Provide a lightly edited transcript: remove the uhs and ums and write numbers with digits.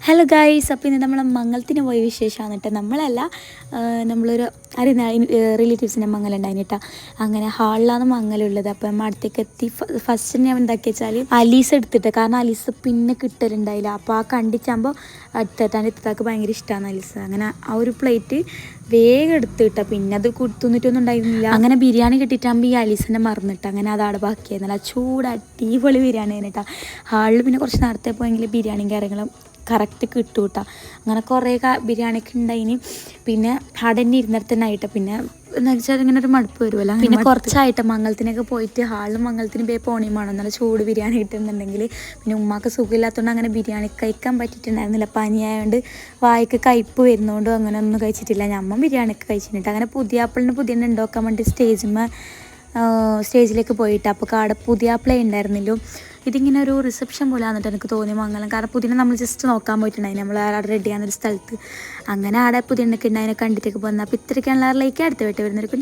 Hello guys, അപ്പോൾ ഇന്ന് നമ്മൾ മംഗലത്തിന് പോയ വിശേഷമാണ് കേട്ടോ. നമ്മളൊരു അറിയുന്ന റിലേറ്റീവ്സിൻ്റെ മംഗലുണ്ടായിന് കേട്ടോ. അങ്ങനെ ഹാളിലാണ് മംഗലുള്ളത്. അപ്പോൾ നമ്മൾ അടുത്തേക്ക് എത്തി. ഫസ്റ്റ് ഞാൻ എന്താക്കി വെച്ചാൽ അലീസ് എടുത്തിട്ട്, കാരണം അലീസ് പിന്നെ കിട്ടലുണ്ടായില്ല. അപ്പോൾ ആ കണ്ടിച്ചാകുമ്പോൾ അടുത്താക്ക് ഭയങ്കര ഇഷ്ടമാണ് അലീസ്. അങ്ങനെ ആ ഒരു പ്ലേറ്റ് വേഗം എടുത്തിട്ടാ. പിന്നെ അത് തിന്നിട്ടൊന്നും ഉണ്ടായിരുന്നില്ല. അങ്ങനെ ബിരിയാണി കിട്ടിയിട്ടാകുമ്പോൾ ഈ അലീസിനെ മറന്നിട്ട് അങ്ങനെ അത് അവിടെ ബാക്കിയായിരുന്നില്ല. ചൂട് അടിപൊളി ബിരിയാണി ആയിരുന്നു കേട്ടോ. ഹാളിൽ പിന്നെ കുറച്ച് നേരത്തെ പോയെങ്കിൽ ബിരിയാണിയും കാര്യങ്ങളും കറക്റ്റ് കിട്ടും കേട്ടോ. അങ്ങനെ കുറേ ബിരിയാണിയൊക്കെ ഉണ്ടായിന്. പിന്നെ അവിടെ തന്നെ ഇരുന്നിടത്തന്നായിട്ട് പിന്നെ എന്ന് വെച്ചാൽ ഇങ്ങനെ ഒരു മടുപ്പ് വരുമല്ലോ. പിന്നെ കുറച്ചായിട്ട് മംഗലത്തിനൊക്കെ പോയിട്ട് ഹാളിൽ മംഗലത്തിന് പോയി പോണിയും വേണം നല്ല ചൂട് ബിരിയാണി കിട്ടുന്നുണ്ടെങ്കിൽ. പിന്നെ ഉമ്മാക്ക് സുഖമില്ലാത്തതുകൊണ്ട് അങ്ങനെ ബിരിയാണി കഴിക്കാൻ പറ്റിയിട്ടുണ്ടായിരുന്നില്ല. പനിയായതുകൊണ്ട് വായിക്ക് കയ്പ്പ് വരുന്നതുകൊണ്ടും അങ്ങനെ ഒന്നും കഴിച്ചിട്ടില്ല. ഞമ്മ ബിരിയാണിയൊക്കെ കഴിച്ചിട്ട് അങ്ങനെ പുതിയ ഉണ്ടാക്കാൻ വേണ്ടി സ്റ്റേജിലേക്ക് പോയിട്ട് അപ്പോൾ പുതിയാപ്പിള ഉണ്ടായിരുന്നല്ലോ. ഇതിങ്ങനെ ഒരു റിസപ്ഷൻ പോലെ ആണെന്നിട്ട് എനിക്ക് തോന്നി മംഗലം. കാരണം പുതിയ നമ്മൾ ജസ്റ്റ് നോക്കാൻ പോയിട്ടുണ്ടായി, നമ്മൾ അവിടെ റെഡി ആകുന്നൊരു സ്ഥലത്ത്. അങ്ങനെ അവിടെ പുതിയ ഉണ്ടാക്കി അതിനെ കണ്ടിട്ടൊക്കെ പോകുന്നത്. അപ്പോൾ ഇത്രയ്ക്കാനുള്ള ലൈക്ക് അടുത്ത വീട്ടിൽ വരുന്നവർക്ക്